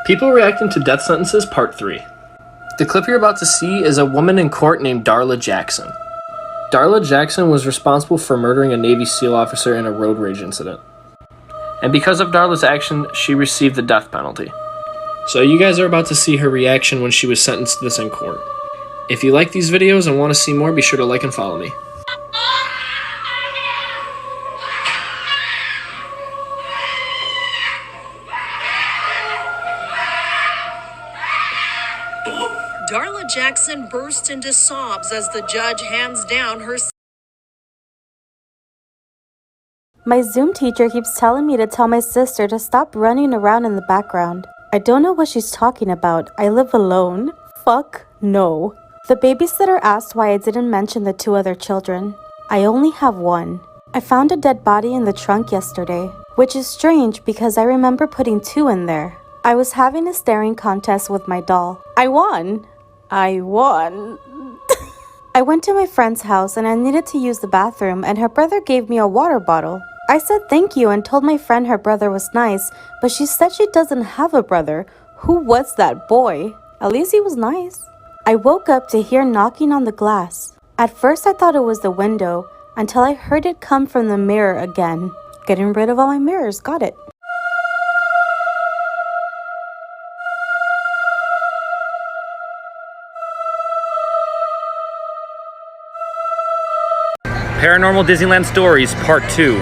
People reacting to death sentences, part 3. The clip you're about to see is a woman in court named Darla Jackson. Darla Jackson was responsible for murdering a Navy SEAL officer in a road rage incident. And because of Darla's action, she received the death penalty. So you guys are about to see her reaction when she was sentenced to this in court. If you like these videos and want to see more, be sure to like and follow me. Darla Jackson burst into sobs as the judge hands down her. My Zoom teacher keeps telling me to tell my sister to stop running around in the background. I don't know what she's talking about. I live alone. Fuck no. The babysitter asked why I didn't mention the 2 other children. I only have 1. I found a dead body in the trunk yesterday, which is strange because I remember putting 2 in there. I was having a staring contest with my doll. I won. I went to my friend's house and I needed to use the bathroom, and her brother gave me a water bottle. I said thank you and told my friend her brother was nice, but she said she doesn't have a brother. Who was that boy? At least he was nice. I woke up to hear knocking on the glass. At first I thought it was the window until I heard it come from the mirror again. Getting rid of all my mirrors, got it. Paranormal Disneyland Stories, Part 2.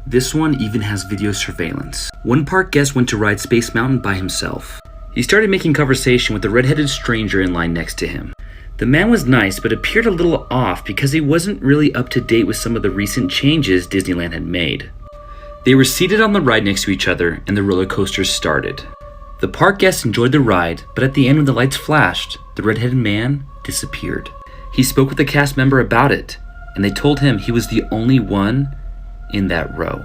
This one even has video surveillance. One park guest went to ride Space Mountain by himself. He started making conversation with the red-headed stranger in line next to him. The man was nice, but appeared a little off because he wasn't really up to date with some of the recent changes Disneyland had made. They were seated on the ride next to each other, and the roller coaster started. The park guests enjoyed the ride, but at the end when the lights flashed, the red-headed man disappeared. He spoke with a cast member about it, and they told him he was the only one in that row.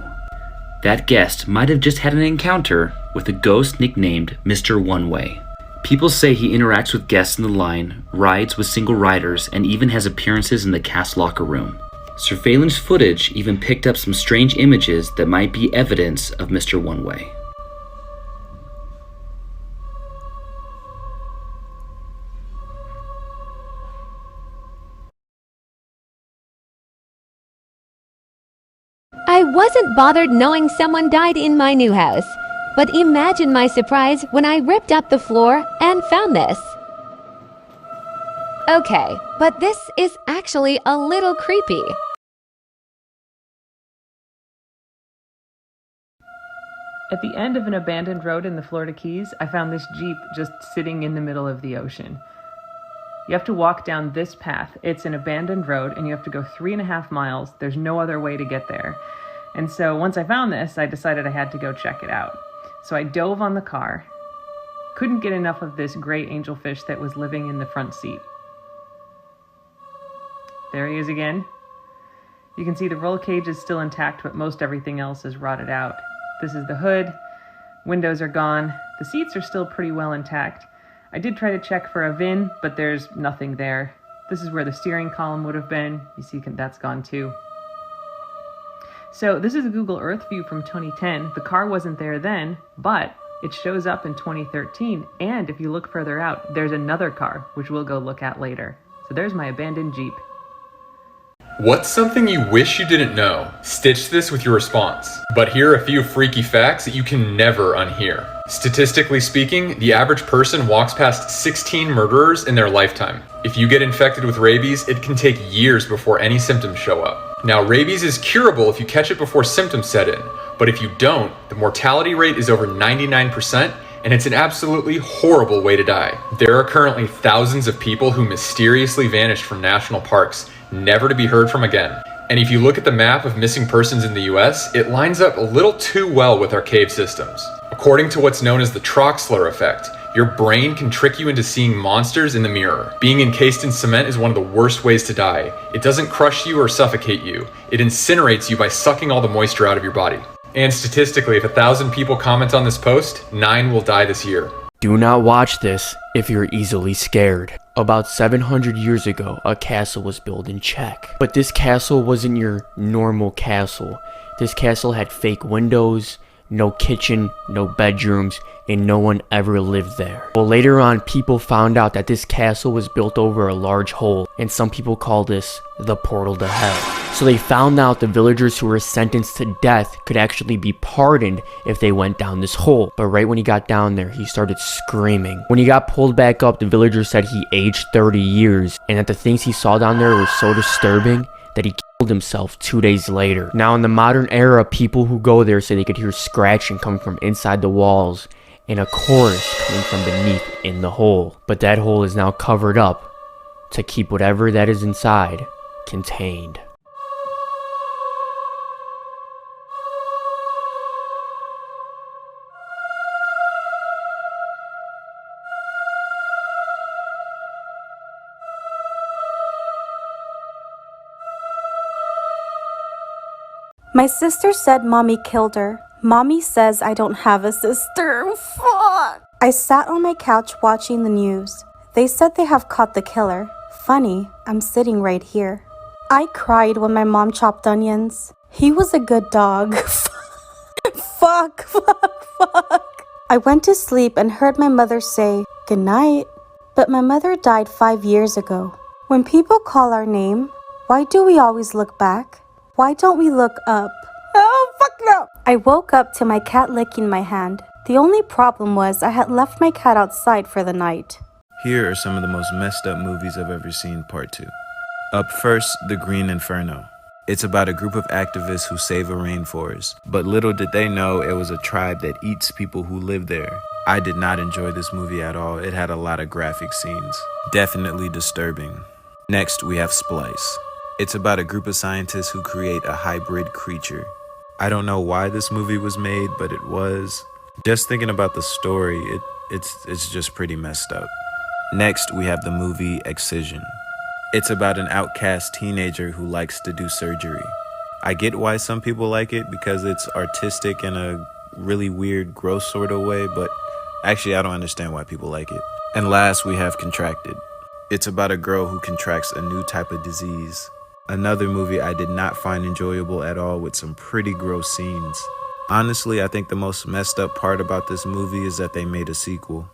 That guest might have just had an encounter with a ghost nicknamed Mr. One Way. People say he interacts with guests in the line, rides with single riders, and even has appearances in the cast locker room. Surveillance footage even picked up some strange images that might be evidence of Mr. One Way. I wasn't bothered knowing someone died in my new house, but imagine my surprise when I ripped up the floor and found this. Okay, but this is actually a little creepy. At the end of an abandoned road in the Florida Keys, I found this Jeep just sitting in the middle of the ocean. You have to walk down this path. It's an abandoned road and you have to go 3.5 miles. There's no other way to get there. And so once I found this, I decided I had to go check it out. So I dove on the car. Couldn't get enough of this gray angelfish that was living in the front seat. There he is again. You can see the roll cage is still intact, but most everything else is rotted out. This is the hood. Windows are gone. The seats are still pretty well intact. I did try to check for a VIN, but there's nothing there. This is where the steering column would have been. You see that's gone too. So this is a Google Earth view from 2010. The car wasn't there then, but it shows up in 2013. And if you look further out, there's another car, which we'll go look at later. So there's my abandoned Jeep. What's something you wish you didn't know? Stitch this with your response. But here are a few freaky facts that you can never unhear. Statistically speaking, the average person walks past 16 murderers in their lifetime. If you get infected with rabies, it can take years before any symptoms show up. Now, rabies is curable if you catch it before symptoms set in, but if you don't, the mortality rate is over 99%, and it's an absolutely horrible way to die. There are currently thousands of people who mysteriously vanished from national parks, never to be heard from again. And if you look at the map of missing persons in the US, it lines up a little too well with our cave systems. According to what's known as the Troxler effect, your brain can trick you into seeing monsters in the mirror. Being encased in cement is one of the worst ways to die. It doesn't crush you or suffocate you. It incinerates you by sucking all the moisture out of your body. And statistically, if 1,000 people comment on this post, 9 will die this year. Do not watch this if you're easily scared. About 700 years ago, a castle was built in Czech. But this castle wasn't your normal castle. This castle had fake windows, no kitchen, no bedrooms, and no one ever lived there. Well, later on, people found out that this castle was built over a large hole, and some people call this the portal to hell. So they found out the villagers who were sentenced to death could actually be pardoned if they went down this hole. But right when he got down there, he started screaming. When he got pulled back up, the villagers said he aged 30 years, and that the things he saw down there were so disturbing that he killed himself 2 days later. Now in the modern era, people who go there say they could hear scratching coming from inside the walls and a chorus coming from beneath in the hole. But that hole is now covered up to keep whatever that is inside contained. My sister said mommy killed her. Mommy says I don't have a sister. Fuck! I sat on my couch watching the news. They said they have caught the killer. Funny, I'm sitting right here. I cried when my mom chopped onions. He was a good dog. Fuck. I went to sleep and heard my mother say, "Good night." But my mother died 5 years ago. When people call our name, why do we always look back? Why don't we look up? Oh, fuck no! I woke up to my cat licking my hand. The only problem was I had left my cat outside for the night. Here are some of the most messed up movies I've ever seen, part 2. Up first, The Green Inferno. It's about a group of activists who save a rainforest, but little did they know it was a tribe that eats people who live there. I did not enjoy this movie at all. It had a lot of graphic scenes. Definitely disturbing. Next, we have Splice. It's about a group of scientists who create a hybrid creature. I don't know why this movie was made, but it was. Just thinking about the story, it's just pretty messed up. Next, we have the movie Excision. It's about an outcast teenager who likes to do surgery. I get why some people like it because it's artistic in a really weird, gross sort of way, but actually I don't understand why people like it. And last, we have Contracted. It's about a girl who contracts a new type of disease. Another movie I did not find enjoyable at all with some pretty gross scenes. Honestly, I think the most messed up part about this movie is that they made a sequel.